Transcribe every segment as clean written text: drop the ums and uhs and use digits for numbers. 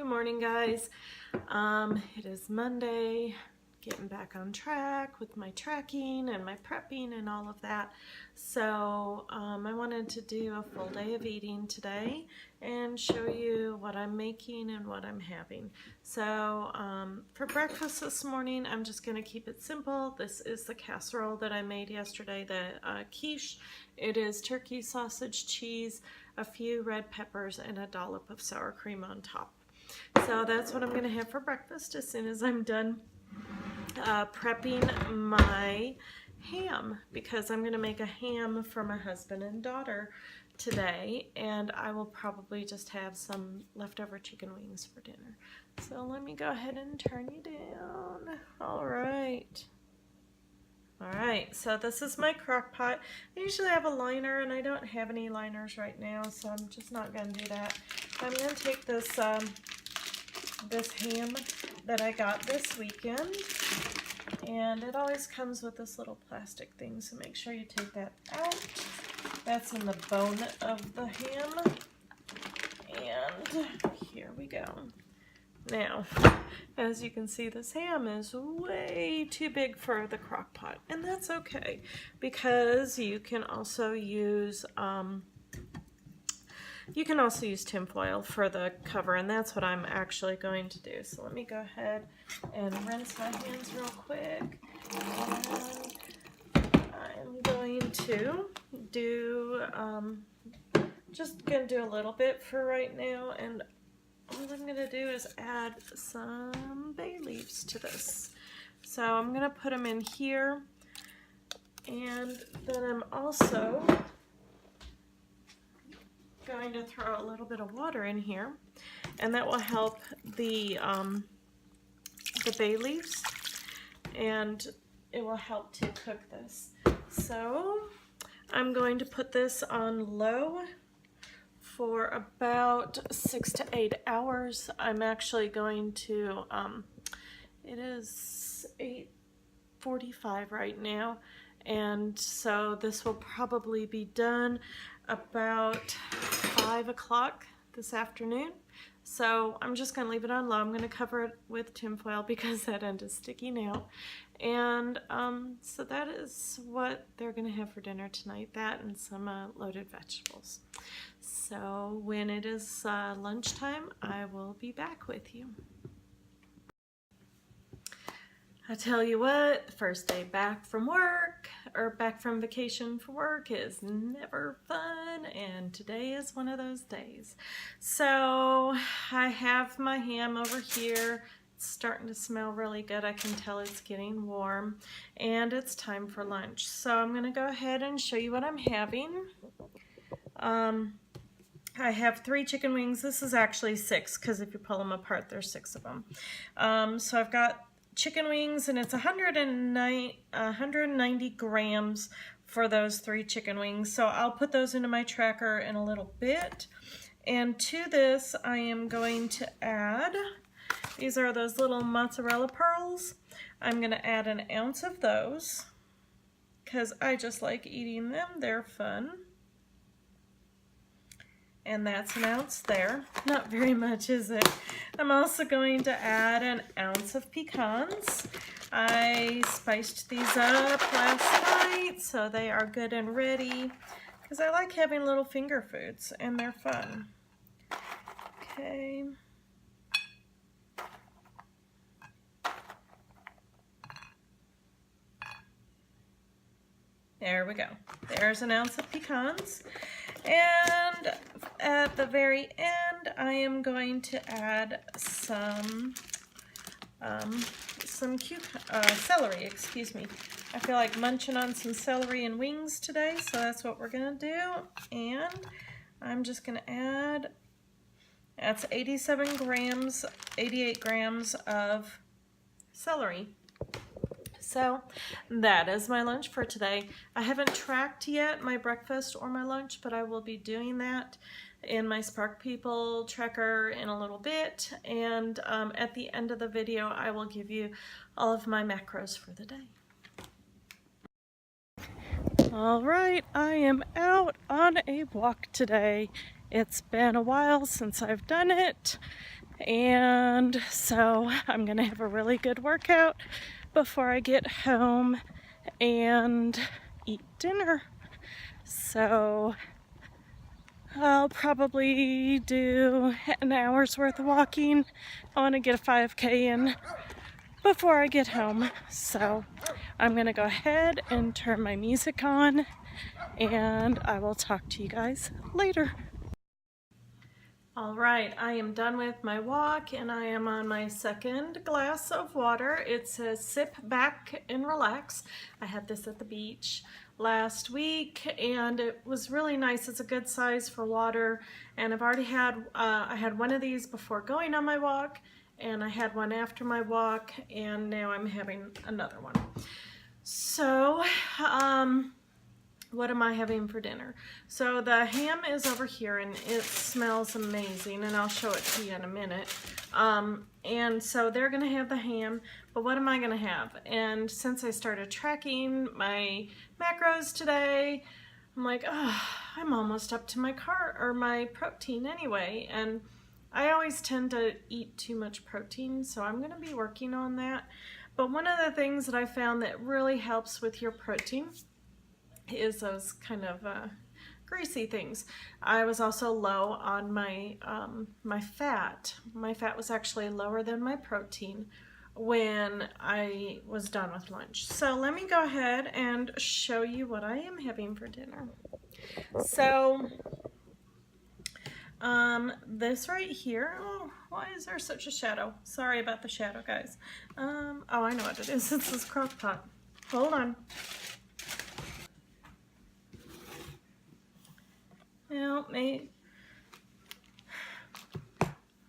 Good morning, guys. It is Monday, getting back on track with my tracking and my prepping and all of that. So I wanted to do a full day of eating today and show you what I'm making and what I'm having. So for breakfast this morning, I'm just going to keep it simple. This is the casserole that I made yesterday, the quiche. It is turkey, sausage, cheese, a few red peppers, and a dollop of sour cream on top. So that's what I'm going to have for breakfast as soon as I'm done prepping my ham, because I'm going to make a ham for my husband and daughter today, and I will probably just have some leftover chicken wings for dinner. So let me go ahead and turn you down. All right, so this is my crock pot. I usually have a liner, and I don't have any liners right now, so I'm just not going to do that. I'm going to take this this ham that I got this weekend, and it always comes with this little plastic thing, so make sure you take that out. That's in the bone of the ham, and here we go. Now, as you can see, this ham is way too big for the crock pot, and that's okay, because you can also use tin foil for the cover, and that's what I'm actually going to do. So let me go ahead and rinse my hands real quick. And I'm going to do, just going to do a little bit for right now, and all I'm going to do is add some bay leaves to this. So I'm going to put them in here, and then I'm also going to throw a little bit of water in here, and that will help the bay leaves, and it will help to cook this. So I'm going to put this on low for about 6 to 8 hours. I'm actually going to, it is 8:45 right now, and so this will probably be done about 5 o'clock this afternoon. So I'm just going to leave it on low. I'm going to cover it with tin foil because that end is sticky now. And so that is what they're going to have for dinner tonight, that and some loaded vegetables. So when it is lunchtime, I will be back with you. I tell you what, the first day back from work, or back from vacation for work, is never fun, and today is one of those days. So I have my ham over here. It's starting to smell really good. I can tell it's getting warm, and it's time for lunch. So I'm going to go ahead and show you what I'm having. I have 3 chicken wings. This is actually 6, because if you pull them apart, there's 6 of them. So I've got chicken wings, and it's 190 grams for those 3 chicken wings. So I'll put those into my tracker in a little bit. And to this, I am going to add, these are those little mozzarella pearls. I'm going to add an ounce of those, because I just like eating them. They're fun. And that's an ounce there. Not very much, is it? I'm also going to add an ounce of pecans. I spiced these up last night, so they are good and ready, because I like having little finger foods, and they're fun. Okay. There we go. There's an ounce of pecans. And at the very end, I am going to add some celery, excuse me. I feel like munching on some celery and wings today, so that's what we're going to do. And I'm just going to add, that's 88 grams of celery. So that is my lunch for today. I haven't tracked yet my breakfast or my lunch, but I will be doing that in my Spark People tracker in a little bit. And at the end of the video, I will give you all of my macros for the day. All right, I am out on a walk today. It's been a while since I've done it, And so I'm gonna have a really good workout before I get home and eat dinner. So I'll probably do an hour's worth of walking. I want to get a 5K in before I get home. So I'm gonna go ahead and turn my music on, and I will talk to you guys later. All right, I am done with my walk and I am on my second glass of water. It says sip back and relax. I had this at the beach last week and it was really nice. It's a good size for water, and I've already had, I had one of these before going on my walk, and I had one after my walk, and now I'm having another one. So, what am I having for dinner? So the ham is over here and it smells amazing, and I'll show it to you in a minute. And so they're gonna have the ham, but what am I gonna have? And since I started tracking my macros today, I'm like, oh, I'm almost up to my my protein anyway. And I always tend to eat too much protein, so I'm gonna be working on that. But one of the things that I found that really helps with your protein is those kind of greasy things. I was also low on my my fat. My fat was actually lower than my protein when I was done with lunch. So let me go ahead and show you what I am having for dinner. So this right here, oh, why is there such a shadow? Sorry about the shadow, guys. Oh, I know what it is. It's this crock pot. Hold on. Help me.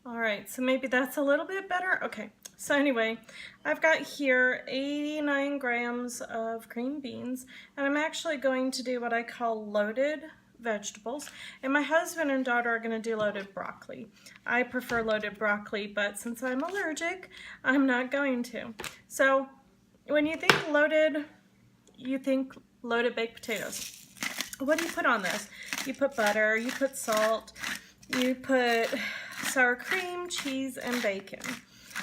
All right, so maybe that's a little bit better. Okay, so anyway, I've got here 89 grams of green beans, and I'm actually going to do what I call loaded vegetables, and my husband and daughter are going to do loaded broccoli. I prefer loaded broccoli, but since I'm allergic, I'm not going to. So when you think loaded, you think loaded baked potatoes. What do you put on this? You put butter, you put salt, you put sour cream, cheese, and bacon.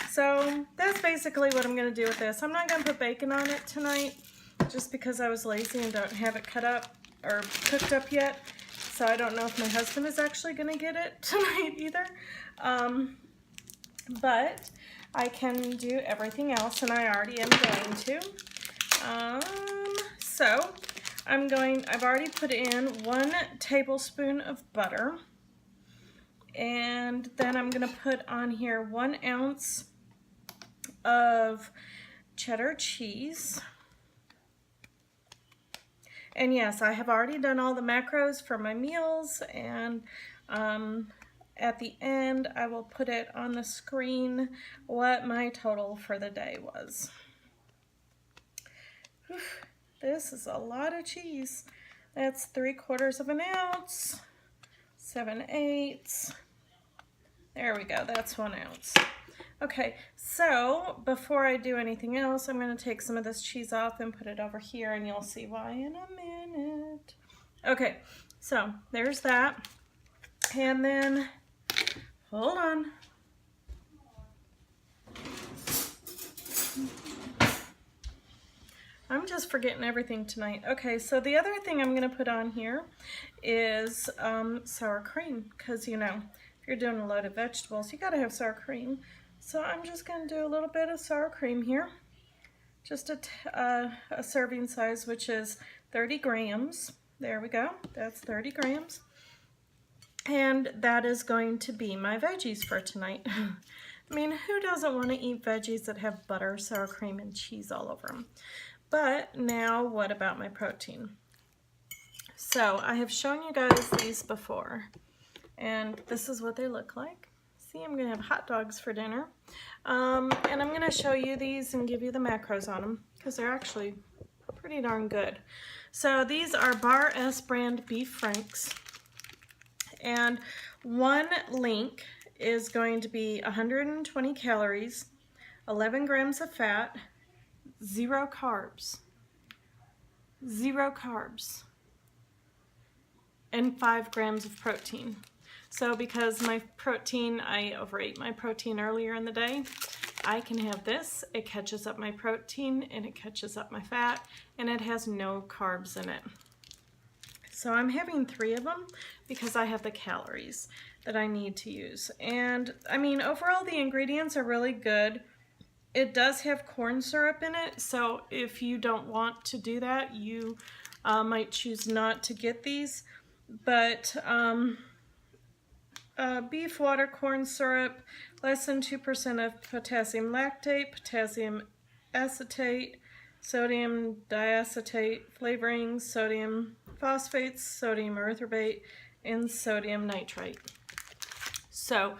So that's basically what I'm going to do with this. I'm not going to put bacon on it tonight just because I was lazy and don't have it cut up or cooked up yet. So I don't know if my husband is actually going to get it tonight either. But I can do everything else, and I already am going to. So I've already put in 1 tablespoon of butter, and then I'm gonna put on here 1 ounce of cheddar cheese. And yes, I have already done all the macros for my meals, and at the end I will put it on the screen what my total for the day was. Whew. This is a lot of cheese. That's 3/4 of an ounce, 7/8. There we go, that's 1 ounce. Okay, so before I do anything else, I'm gonna take some of this cheese off and put it over here, and you'll see why in a minute. Okay, so there's that. And then, hold on. I'm just forgetting everything tonight. Okay, so the other thing I'm gonna put on here is sour cream, because you know, if you're doing a load of vegetables, you gotta have sour cream. So I'm just gonna do a little bit of sour cream here. Just a serving size, which is 30 grams. There we go, that's 30 grams. And that is going to be my veggies for tonight. I mean, who doesn't want to eat veggies that have butter, sour cream, and cheese all over them? But now what about my protein? So I have shown you guys these before, and this is what they look like. See, I'm gonna have hot dogs for dinner. And I'm gonna show you these and give you the macros on them, because they're actually pretty darn good. So these are Bar S brand beef franks, and 1 link is going to be 120 calories, 11 grams of fat, 0 carbs, 0 carbs, and 5 grams of protein. So because my protein, I overate my protein earlier in the day, I can have this. It catches up my protein and it catches up my fat, and it has no carbs in it. So I'm having 3 of them because I have the calories that I need to use. And I mean, overall the ingredients are really good. It does have corn syrup in it, so if you don't want to do that, you might choose not to get these. But beef water, corn syrup, less than 2% of potassium lactate, potassium acetate, sodium diacetate, flavorings, sodium phosphates, sodium erythorbate, and sodium nitrite. So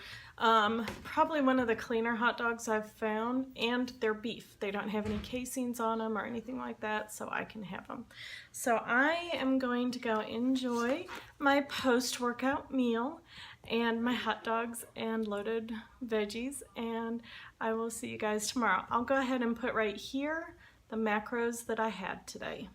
probably one of the cleaner hot dogs I've found, and they're beef. They don't have any casings on them or anything like that, so I can have them. So I am going to go enjoy my post-workout meal and my hot dogs and loaded veggies, and I will see you guys tomorrow. I'll go ahead and put right here the macros that I had today.